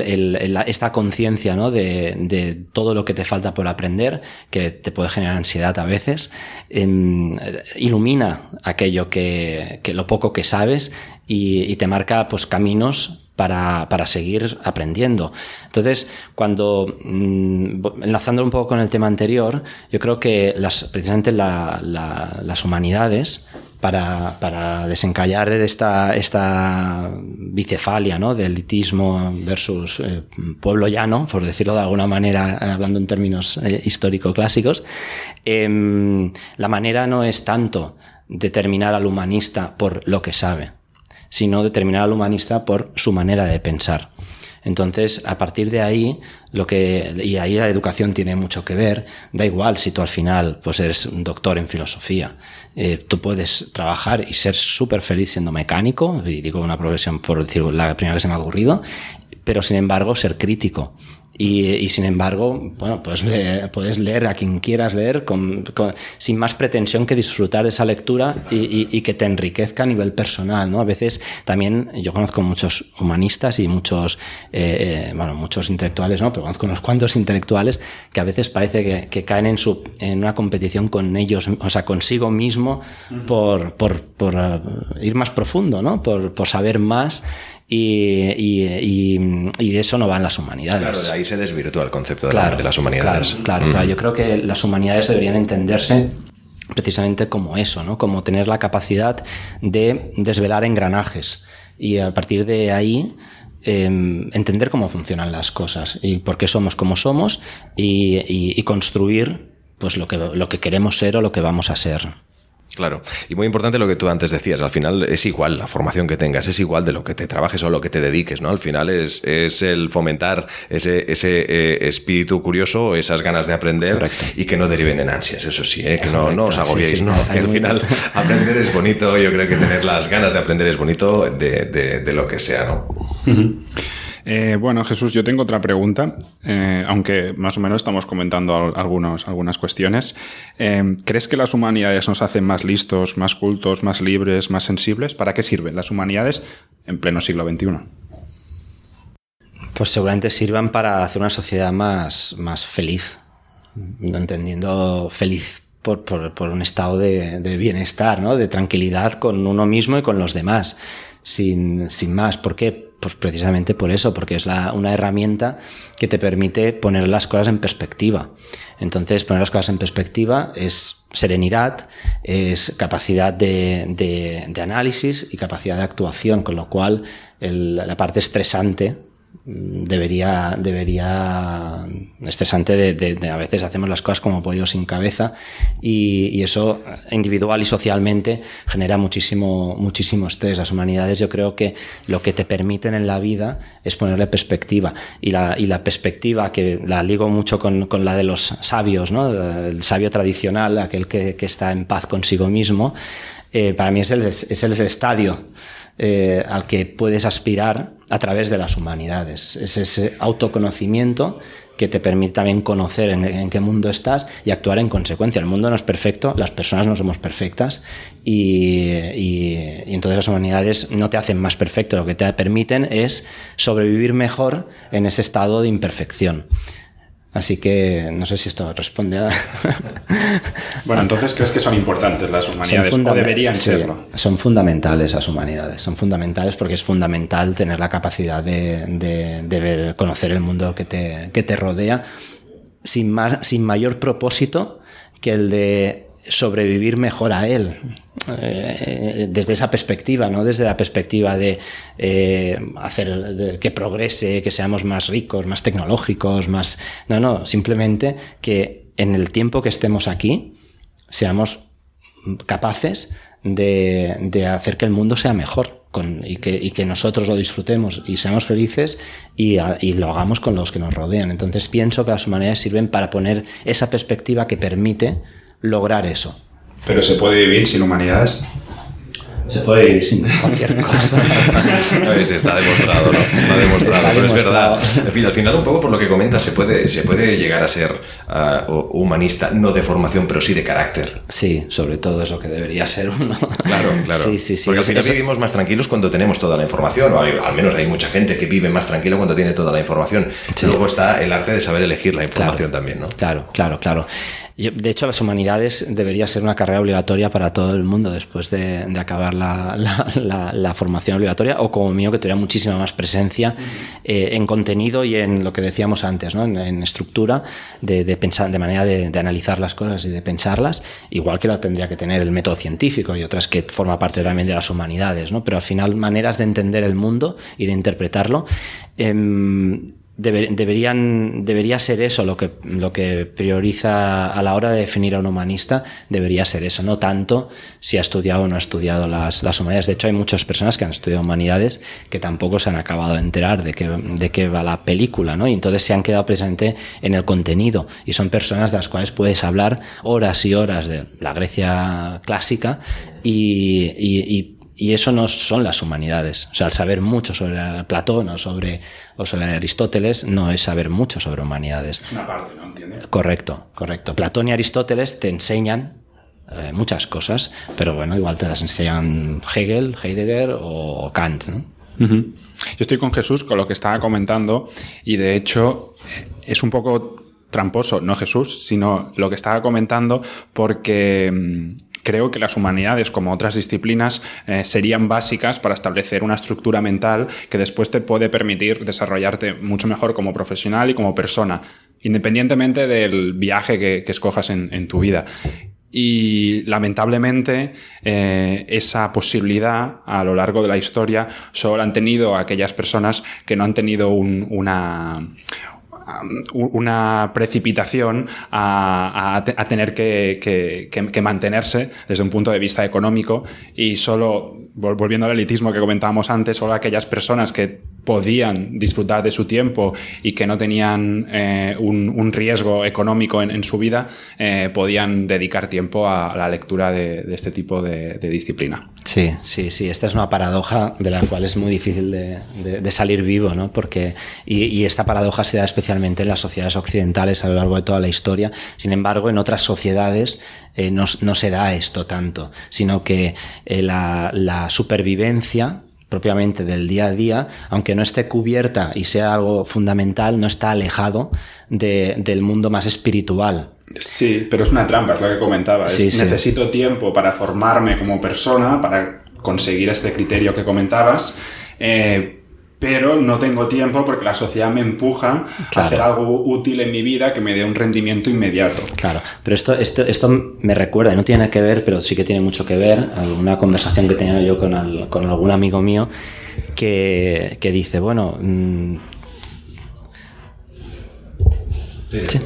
[SPEAKER 4] esta conciencia, ¿no? de todo lo que te falta por aprender, que te puede generar ansiedad a veces, ilumina aquello que lo poco que sabes y te marca pues caminos para seguir aprendiendo. Entonces, cuando enlazándolo un poco con el tema anterior, yo creo que precisamente las humanidades, para desencallar esta bicefalia, ¿no? de elitismo versus pueblo llano, por decirlo de alguna manera, hablando en términos histórico-clásicos, la manera no es tanto determinar al humanista por lo que sabe, sino determinar al humanista por su manera de pensar. Entonces, a partir de ahí, y ahí la educación tiene mucho que ver, da igual si tú al final pues eres un doctor en filosofía, tú puedes trabajar y ser súper feliz siendo mecánico, y digo una profesión por decir la primera que se me ha ocurrido, pero sin embargo ser crítico. Y sin embargo, bueno, puedes leer a quien quieras leer sin más pretensión que disfrutar de esa lectura y que te enriquezca a nivel personal, ¿no? A veces también yo conozco muchos humanistas y muchos intelectuales, ¿no? Pero conozco unos cuantos intelectuales que a veces parece que caen en una competición con ellos, o sea, consigo mismo por ir más profundo, ¿no? Por saber más. Y de eso no van las humanidades.
[SPEAKER 1] Claro, de ahí se desvirtúa el concepto de las humanidades.
[SPEAKER 4] Claro. Yo creo que las humanidades deberían entenderse precisamente como eso, ¿no? Como tener la capacidad de desvelar engranajes y a partir de ahí entender cómo funcionan las cosas y por qué somos como somos y construir pues lo que queremos ser o lo que vamos a ser.
[SPEAKER 1] Claro, y muy importante lo que tú antes decías, al final es igual la formación que tengas, es igual de lo que te trabajes o lo que te dediques, ¿no? Al final es el fomentar ese espíritu curioso, esas ganas de aprender. Correcto. Y que no deriven en ansias, eso sí, que no os agobiéis, sí, ¿no? Que al final aprender es bonito, yo creo que tener las ganas de aprender es bonito de lo que sea, ¿no? Uh-huh.
[SPEAKER 3] Bueno, Jesús, yo tengo otra pregunta, aunque más o menos estamos comentando algunas cuestiones. ¿Crees que las humanidades nos hacen más listos, más cultos, más libres, más sensibles? ¿Para qué sirven las humanidades en pleno siglo XXI?
[SPEAKER 4] Pues seguramente sirvan para hacer una sociedad más feliz, entendiendo feliz por un estado de bienestar, ¿no? De tranquilidad con uno mismo y con los demás, sin más. ¿Por qué? Pues precisamente por eso, porque es una herramienta que te permite poner las cosas en perspectiva. Entonces, poner las cosas en perspectiva es serenidad, es capacidad de análisis y capacidad de actuación, con lo cual la parte estresante debería estresante de a veces hacemos las cosas como pollo sin cabeza y eso individual y socialmente genera muchísimo estrés. Las humanidades, yo creo que lo que te permiten en la vida es ponerle perspectiva y la perspectiva, que la ligo mucho con la de los sabios, ¿no? El sabio tradicional, aquel que está en paz consigo mismo, para mí es el estadio al que puedes aspirar a través de las humanidades. Es ese autoconocimiento que te permite también conocer en qué mundo estás y actuar en consecuencia. El mundo no es perfecto, las personas no somos perfectas y entonces las humanidades no te hacen más perfecto, lo que te permiten es sobrevivir mejor en ese estado de imperfección. Así que no sé si esto responde a...
[SPEAKER 3] Bueno, entonces, ¿crees que son importantes las humanidades o deberían serlo?
[SPEAKER 4] Son fundamentales las humanidades, son fundamentales porque es fundamental tener la capacidad de ver, conocer el mundo que te rodea sin mayor propósito que el de sobrevivir mejor a él, desde esa perspectiva, no desde la perspectiva de hacer que progrese, que seamos más ricos, más tecnológicos, más... No, simplemente que en el tiempo que estemos aquí seamos capaces de hacer que el mundo sea mejor y que nosotros lo disfrutemos y seamos felices y lo hagamos con los que nos rodean. Entonces pienso que las humanidades sirven para poner esa perspectiva que permite lograr eso.
[SPEAKER 3] ¿Pero se puede vivir sin humanidades?
[SPEAKER 4] Se puede vivir sin cualquier cosa.
[SPEAKER 1] No, está demostrado, ¿no? Está demostrado, pero es verdad. En fin, al final, un poco por lo que comentas, se puede llegar a ser humanista, no de formación, pero sí de carácter.
[SPEAKER 4] Sí, sobre todo es lo que debería ser uno.
[SPEAKER 1] Claro. Sí. Porque al final vivimos más tranquilos cuando tenemos toda la información, o al menos hay mucha gente que vive más tranquilo cuando tiene toda la información. Sí. Luego está el arte de saber elegir la información también, ¿no?
[SPEAKER 4] Claro. De hecho, las humanidades debería ser una carrera obligatoria para todo el mundo después de acabar la formación obligatoria, o como mío, que tuviera muchísima más presencia en contenido y en lo que decíamos antes, ¿no? En estructura de pensar, de manera de analizar las cosas y de pensarlas, igual que la tendría que tener el método científico y otras que forma parte también de las humanidades, ¿no? Pero al final, maneras de entender el mundo y de interpretarlo debería ser eso lo que prioriza a la hora de definir a un humanista. Debería ser eso, no tanto si ha estudiado o no ha estudiado las humanidades. De hecho, hay muchas personas que han estudiado humanidades que tampoco se han acabado de enterar de qué va la película, ¿no? Y entonces se han quedado precisamente en el contenido, y son personas de las cuales puedes hablar horas y horas de la Grecia clásica y eso no son las humanidades. O sea, el saber mucho sobre Platón o sobre Aristóteles no es saber mucho sobre humanidades.
[SPEAKER 3] Es una parte, ¿no? ¿Entiendes?
[SPEAKER 4] Correcto. Platón y Aristóteles te enseñan muchas cosas, pero bueno, igual te las enseñan Hegel, Heidegger o Kant, ¿no?
[SPEAKER 3] Uh-huh. Yo estoy con Jesús con lo que estaba comentando, y de hecho es un poco tramposo, no Jesús, sino lo que estaba comentando, porque creo que las humanidades, como otras disciplinas, serían básicas para establecer una estructura mental que después te puede permitir desarrollarte mucho mejor como profesional y como persona, independientemente del viaje que escojas en tu vida. Y lamentablemente esa posibilidad a lo largo de la historia solo la han tenido aquellas personas que no han tenido una precipitación a tener que mantenerse desde un punto de vista económico, y solo, volviendo al elitismo que comentábamos antes, solo aquellas personas que podían disfrutar de su tiempo y que no tenían un riesgo económico en su vida podían dedicar tiempo a la lectura de este tipo de disciplina.
[SPEAKER 4] Sí. Esta es una paradoja de la cual es muy difícil de salir vivo, ¿no? Porque, y esta paradoja se da especialmente en las sociedades occidentales a lo largo de toda la historia. Sin embargo, en otras sociedades no se da esto tanto, sino que la supervivencia propiamente del día a día, aunque no esté cubierta y sea algo fundamental, no está alejado del mundo más espiritual.
[SPEAKER 3] Sí, pero es una trampa, es lo que comentaba.
[SPEAKER 4] Sí.
[SPEAKER 3] Necesito tiempo para formarme como persona, para conseguir este criterio que comentabas, pero no tengo tiempo porque la sociedad me empuja a hacer algo útil en mi vida que me dé un rendimiento inmediato. Claro,
[SPEAKER 4] pero esto me recuerda, y no tiene que ver, pero sí que tiene mucho que ver, alguna conversación que tenía yo con algún amigo mío que dice, bueno, sí,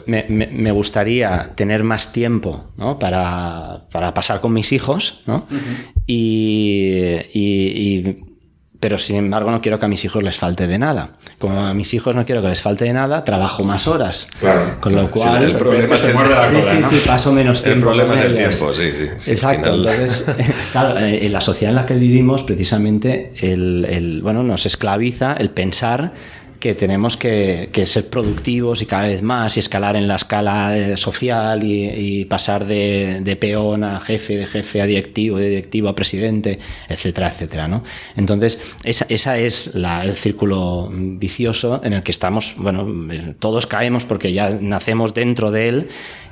[SPEAKER 4] me gustaría tener más tiempo, ¿no? para pasar con mis hijos, ¿no? Uh-huh. Pero sin embargo no quiero que a mis hijos les falte de nada. Como a mis hijos no quiero que les falte de nada, trabajo más horas.
[SPEAKER 1] Claro.
[SPEAKER 4] Con lo cual...
[SPEAKER 1] el problema se muerde la cola, ¿no?
[SPEAKER 4] Sí, paso menos tiempo.
[SPEAKER 1] El problema es el tiempo, sí.
[SPEAKER 4] Exacto. Entonces, claro, en la sociedad en la que vivimos, precisamente, nos esclaviza el pensar que tenemos que ser productivos y cada vez más y escalar en la escala social y pasar de peón a jefe, de jefe a directivo, de directivo a presidente, etcétera, etcétera, ¿no? Entonces, esa es el círculo vicioso en el que estamos, bueno, todos caemos porque ya nacemos dentro de él,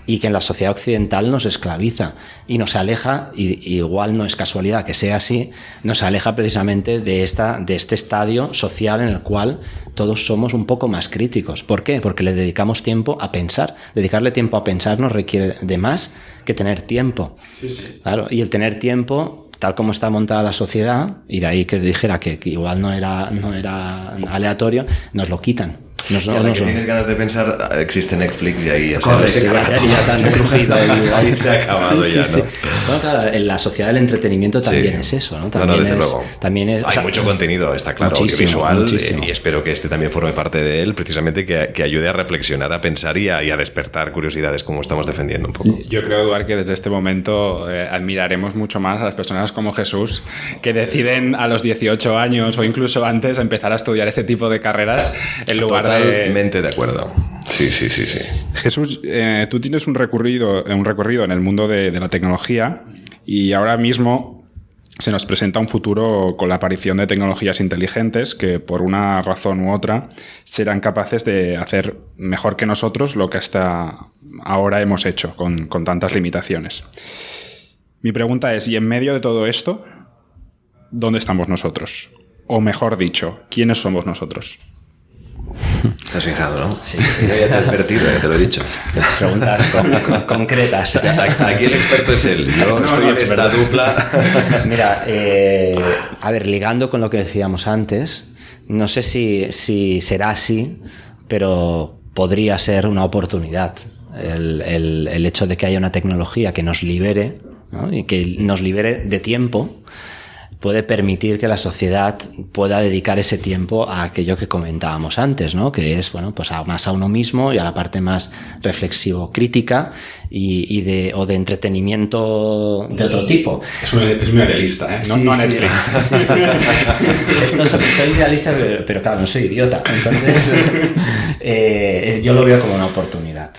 [SPEAKER 4] y que en la sociedad occidental nos esclaviza y nos aleja, y igual no es casualidad que sea así, nos aleja precisamente de este estadio social en el cual todos somos un poco más críticos. ¿Por qué? Porque le dedicamos tiempo a pensar. Dedicarle tiempo a pensar nos requiere de más que tener tiempo. Sí, sí. Claro, y el tener tiempo, tal como está montada la sociedad, y de ahí que dijera que igual no era aleatorio, nos lo quitan.
[SPEAKER 1] Que tienes ganas de pensar, existe Netflix y ahí ya
[SPEAKER 4] ahí
[SPEAKER 1] se ha acabado
[SPEAKER 4] sí,
[SPEAKER 1] ya,
[SPEAKER 4] sí,
[SPEAKER 1] ¿no?
[SPEAKER 4] Sí. Bueno, claro, en la sociedad del entretenimiento también es eso, ¿no? También
[SPEAKER 1] desde luego.
[SPEAKER 4] También es,
[SPEAKER 1] hay mucho contenido, está claro, audiovisual, y espero que este también forme parte de él, precisamente que ayude a reflexionar, a pensar y a despertar curiosidades, como estamos defendiendo un poco.
[SPEAKER 3] Yo creo, Eduard, que desde este momento admiraremos mucho más a las personas como Jesús, que deciden a los 18 años o incluso antes empezar a estudiar este tipo de carreras en lugar
[SPEAKER 1] Totalmente de acuerdo. Sí.
[SPEAKER 3] Jesús, tú tienes un recorrido en el mundo de la tecnología, y ahora mismo se nos presenta un futuro con la aparición de tecnologías inteligentes que, por una razón u otra, serán capaces de hacer mejor que nosotros lo que hasta ahora hemos hecho con tantas limitaciones. Mi pregunta es, ¿y en medio de todo esto, dónde estamos nosotros? O mejor dicho, ¿quiénes somos nosotros?
[SPEAKER 1] Te has fijado, ¿no?
[SPEAKER 4] Sí.
[SPEAKER 1] Yo ya te he advertido, ya te lo he dicho.
[SPEAKER 4] Preguntas concretas.
[SPEAKER 1] Aquí el experto es él. Yo estoy en esta dupla.
[SPEAKER 4] Mira, a ver, ligando con lo que decíamos antes, no sé si será así, pero podría ser una oportunidad el hecho de que haya una tecnología que nos libere, ¿no? Y que nos libere de tiempo. Puede permitir que la sociedad pueda dedicar ese tiempo a aquello que comentábamos antes, ¿no? Que es, bueno, pues más a uno mismo y a la parte más reflexivo-crítica o de entretenimiento de otro tipo.
[SPEAKER 3] Es muy idealista, ¿eh? No a Netflix.
[SPEAKER 4] Soy idealista, pero claro, no soy idiota. Entonces, yo lo veo como una oportunidad.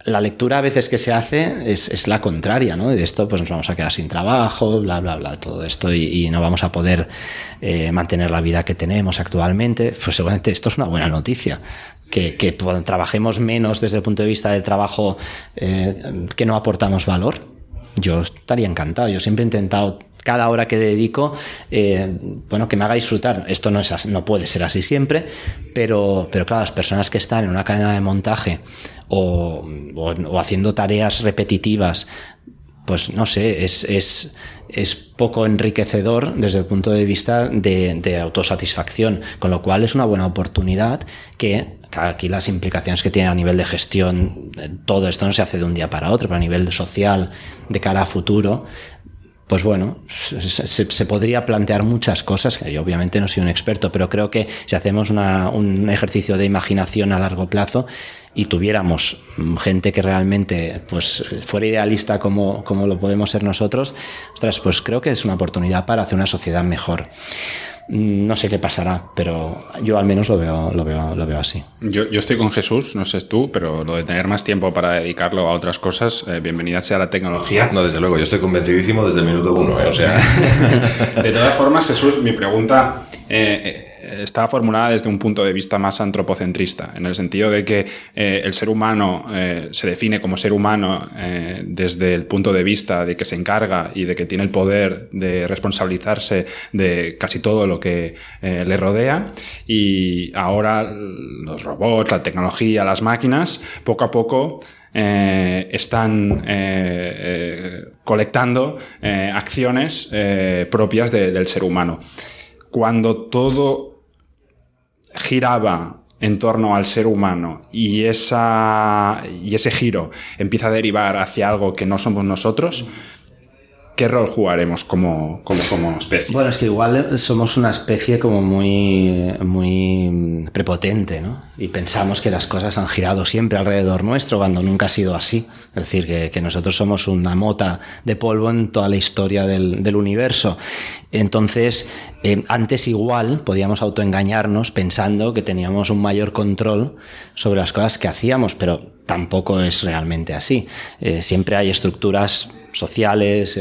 [SPEAKER 4] La lectura a veces que se hace es la contraria, ¿no? De esto pues nos vamos a quedar sin trabajo, bla, bla, bla, todo esto y no vamos a poder mantener la vida que tenemos actualmente. Pues seguramente esto es una buena noticia. Que trabajemos menos desde el punto de vista del trabajo, que no aportamos valor. Yo estaría encantado. Yo siempre he intentado, cada hora que dedico, que me haga disfrutar. Esto no puede ser así siempre, pero claro, las personas que están en una cadena de montaje o haciendo tareas repetitivas, pues no sé, es poco enriquecedor desde el punto de vista de autosatisfacción, con lo cual es una buena oportunidad que aquí las implicaciones que tiene a nivel de gestión, todo esto no se hace de un día para otro, pero a nivel social, de cara a futuro, pues bueno, se podría plantear muchas cosas, que yo obviamente no soy un experto, pero creo que si hacemos un ejercicio de imaginación a largo plazo y tuviéramos gente que realmente pues fuera idealista como lo podemos ser nosotros, ostras, pues creo que es una oportunidad para hacer una sociedad mejor. No sé qué pasará, pero yo al menos lo veo así.
[SPEAKER 3] Yo estoy con Jesús, no sé tú, pero lo de tener más tiempo para dedicarlo a otras cosas, bienvenida sea la tecnología.
[SPEAKER 1] No, desde luego, yo estoy convencidísimo desde el minuto 1, o sea...
[SPEAKER 3] De todas formas, Jesús, mi pregunta está formulada desde un punto de vista más antropocentrista, en el sentido de que el ser humano se define como ser humano desde el punto de vista de que se encarga y de que tiene el poder de responsabilizarse de casi todo lo que le rodea, y ahora los robots, la tecnología, las máquinas, poco a poco están colectando acciones propias del ser humano. Cuando todo giraba en torno al ser humano y ese giro empieza a derivar hacia algo que no somos nosotros, ¿qué rol jugaremos como especie?
[SPEAKER 4] Bueno, es que igual somos una especie como muy prepotente, ¿no? Y pensamos que las cosas han girado siempre alrededor nuestro, cuando nunca ha sido así. Es decir, que nosotros somos una mota de polvo en toda la historia del universo. Entonces, antes igual podíamos autoengañarnos pensando que teníamos un mayor control sobre las cosas que hacíamos, pero tampoco es realmente así. Siempre hay estructuras sociales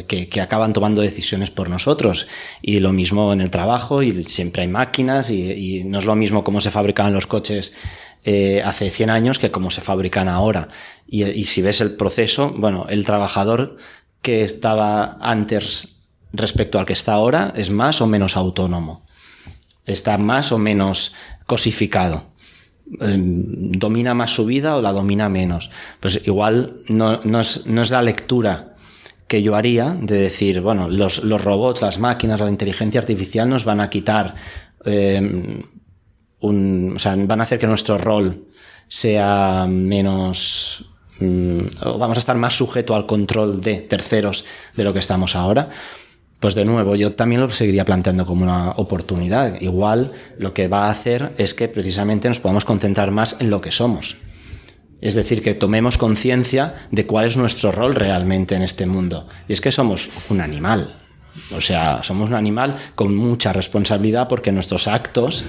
[SPEAKER 4] que acaban tomando decisiones por nosotros, y lo mismo en el trabajo, y siempre hay máquinas, y no es lo mismo cómo se fabricaban los coches hace 100 años que cómo se fabrican ahora, y si ves el proceso, bueno, el trabajador que estaba antes respecto al que está ahora es más o menos autónomo, está más o menos cosificado, domina más su vida o la domina menos. Pues igual no es la lectura que yo haría de decir, bueno, los robots, las máquinas, la inteligencia artificial nos van a quitar, o sea, van a hacer que nuestro rol sea menos, o vamos a estar más sujeto al control de terceros de lo que estamos ahora. Pues de nuevo, yo también lo seguiría planteando como una oportunidad. Igual lo que va a hacer es que precisamente nos podamos concentrar más en lo que somos. Es decir, que tomemos conciencia de cuál es nuestro rol realmente en este mundo. Y es que somos un animal. O sea, somos un animal con mucha responsabilidad, porque nuestros actos...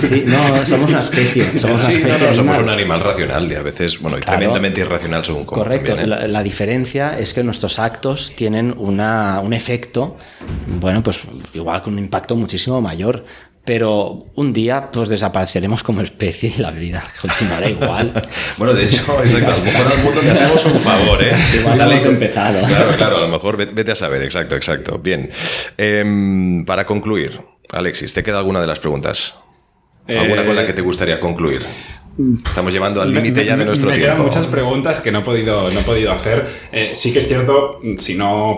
[SPEAKER 4] Sí, no, somos una especie. Somos
[SPEAKER 1] un animal racional y a veces, bueno, claro, tremendamente irracional según cómo.
[SPEAKER 4] Correcto.
[SPEAKER 1] También,
[SPEAKER 4] la diferencia es que nuestros actos tienen un efecto, bueno, pues igual con un impacto muchísimo mayor. Pero un día pues desapareceremos como especie y la vida continuará igual.
[SPEAKER 1] Bueno, de hecho, exacto, a lo mejor al mundo le hacemos un favor, ¿eh?
[SPEAKER 4] Igual hemos empezado.
[SPEAKER 1] Claro, a lo mejor vete a saber, exacto. Bien. Para concluir, Alexis, ¿te queda alguna de las preguntas? ¿Alguna con la que te gustaría concluir? Estamos llevando al límite ya de nuestro tiempo.
[SPEAKER 3] Me quedan muchas preguntas que no he podido hacer. Sí que es cierto,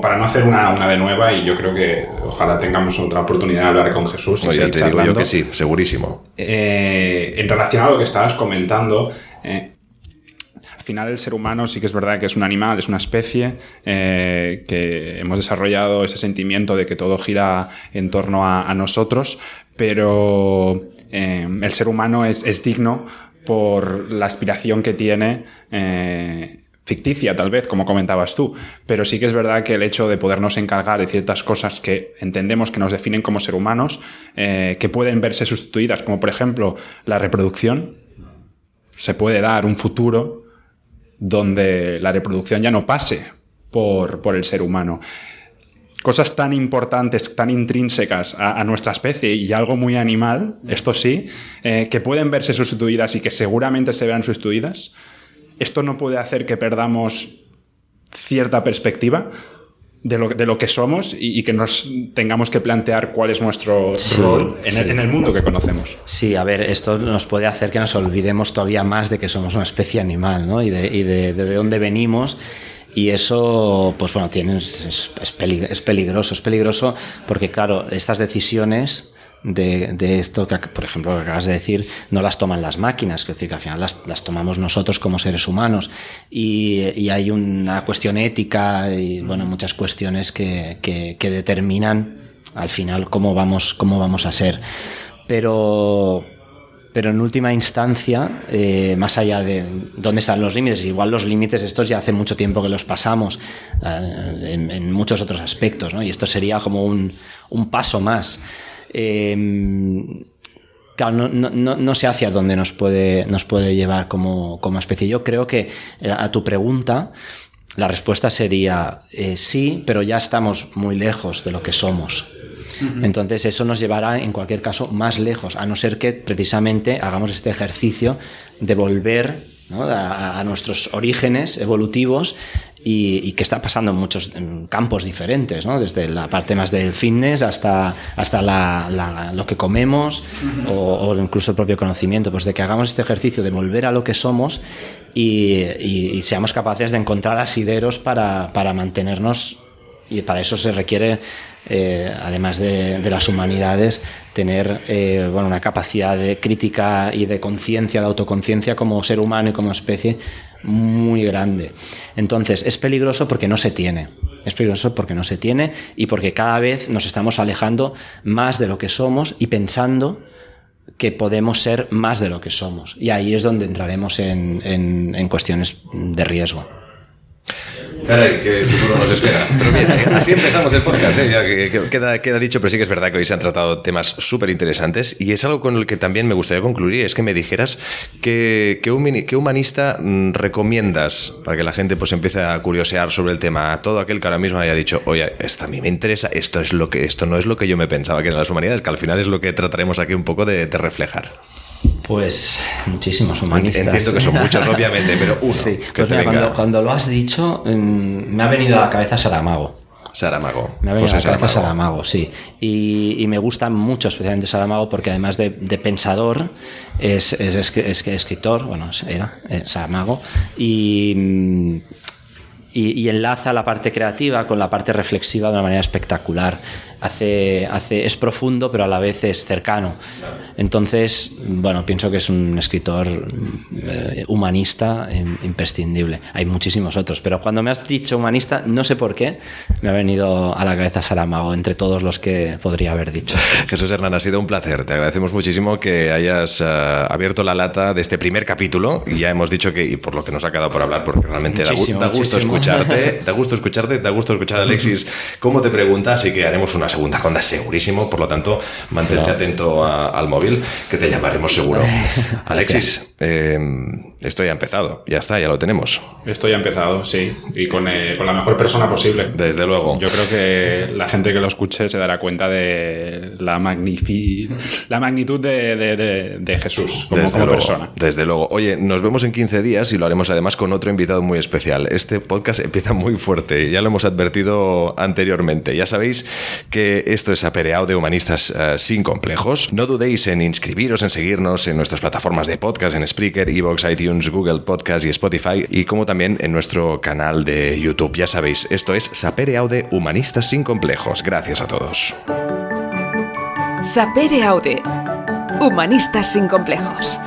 [SPEAKER 3] para no hacer una de nueva, y yo creo que ojalá tengamos otra oportunidad de hablar con Jesús.
[SPEAKER 1] Ya te digo yo que sí, segurísimo.
[SPEAKER 3] En relación a lo que estabas comentando, al final el ser humano sí que es verdad que es un animal, es una especie, que hemos desarrollado ese sentimiento de que todo gira en torno a nosotros, pero el ser humano es digno por la aspiración que tiene, ficticia tal vez, como comentabas tú, pero sí que es verdad que el hecho de podernos encargar de ciertas cosas que entendemos que nos definen como ser humanos, que pueden verse sustituidas, como por ejemplo la reproducción, se puede dar un futuro donde la reproducción ya no pase por el ser humano. Cosas tan importantes, tan intrínsecas a nuestra especie y algo muy animal, esto sí, que pueden verse sustituidas y que seguramente se verán sustituidas, esto no puede hacer que perdamos cierta perspectiva de lo que somos y que nos tengamos que plantear cuál es nuestro rol en el mundo que conocemos. Sí,
[SPEAKER 4] a ver, esto nos puede hacer que nos olvidemos todavía más de que somos una especie animal, ¿no? y de dónde venimos. Y eso, pues bueno, es peligroso porque, claro, estas decisiones de esto, que, por ejemplo, que acabas de decir, no las toman las máquinas, es decir, que al final las tomamos nosotros como seres humanos, y hay una cuestión ética y, bueno, muchas cuestiones que determinan al final cómo vamos a ser. Pero en última instancia, más allá de dónde están los límites, igual los límites estos ya hace mucho tiempo que los pasamos en muchos otros aspectos, ¿no? Y esto sería como un paso más. Claro, no sé hacia dónde nos puede llevar como especie. Yo creo que a tu pregunta la respuesta sería sí, pero ya estamos muy lejos de lo que somos. Entonces eso nos llevará en cualquier caso más lejos, a no ser que precisamente hagamos este ejercicio de volver, ¿no?, a nuestros orígenes evolutivos, y que está pasando en muchos campos diferentes, ¿no? Desde la parte más del fitness hasta lo que comemos, o incluso el propio conocimiento, pues de que hagamos este ejercicio de volver a lo que somos y seamos capaces de encontrar asideros para mantenernos, y para eso se requiere, además de las humanidades, tener una capacidad de crítica y de conciencia, de autoconciencia como ser humano y como especie muy grande. Entonces es peligroso porque no se tiene. Es peligroso porque no se tiene y porque cada vez nos estamos alejando más de lo que somos y pensando que podemos ser más de lo que somos. Y ahí es donde entraremos en cuestiones de riesgo.
[SPEAKER 1] Caray, qué futuro nos espera. Pero bien, así empezamos el podcast, ¿eh? Ya que queda dicho, pero sí que es verdad que hoy se han tratado temas súper interesantes y es algo con el que también me gustaría concluir, es que me dijeras qué humanista recomiendas para que la gente pues empiece a curiosear sobre el tema. A todo aquel que ahora mismo haya dicho, oye, esto a mí me interesa, esto no es lo que yo me pensaba que eran las humanidades, que al final es lo que trataremos aquí un poco de reflejar.
[SPEAKER 4] Pues muchísimos humanistas.
[SPEAKER 1] Entiendo que son muchos, obviamente, pero uno.
[SPEAKER 4] Sí, pues mira, cuando lo has dicho, me ha venido a la cabeza Saramago.
[SPEAKER 1] Saramago.
[SPEAKER 4] Me ha venido a la cabeza Saramago, sí. Y me gusta mucho, especialmente Saramago, porque además de pensador, es escritor, bueno, era Saramago, y enlaza la parte creativa con la parte reflexiva de una manera espectacular. Es profundo, pero a la vez es cercano. Entonces, bueno, pienso que es un escritor humanista imprescindible. Hay muchísimos otros, pero cuando me has dicho humanista, no sé por qué, me ha venido a la cabeza Saramago, entre todos los que podría haber dicho.
[SPEAKER 1] Jesús Hernán, ha sido un placer. Te agradecemos muchísimo que hayas abierto la lata de este primer capítulo y ya hemos dicho que, y por lo que nos ha quedado por hablar, porque realmente da gusto escucharte, da gusto escuchar a Alexis cómo te pregunta, así que haremos una segunda ronda segurísimo, por lo tanto mantente atento al móvil que te llamaremos seguro. Alexis, esto ya ha empezado, ya está, ya lo tenemos.
[SPEAKER 3] Esto ya ha empezado, sí, y con la mejor persona posible.
[SPEAKER 1] Desde luego.
[SPEAKER 3] Yo creo que la gente que lo escuche se dará cuenta de la magnitud de Jesús como persona.
[SPEAKER 1] Desde luego. Oye, nos vemos en 15 días y lo haremos además con otro invitado muy especial. Este podcast empieza muy fuerte, ya lo hemos advertido anteriormente. Ya sabéis que esto es Sapere Aude, Humanistas sin complejos. No dudéis en inscribiros, en seguirnos en nuestras plataformas de podcast, en Spreaker, iVoox, iTunes, Google Podcast y Spotify, y como también en nuestro canal de YouTube. Ya sabéis, esto es Sapere Aude, Humanistas sin complejos. Gracias a todos.
[SPEAKER 2] Sapere Aude, Humanistas sin complejos.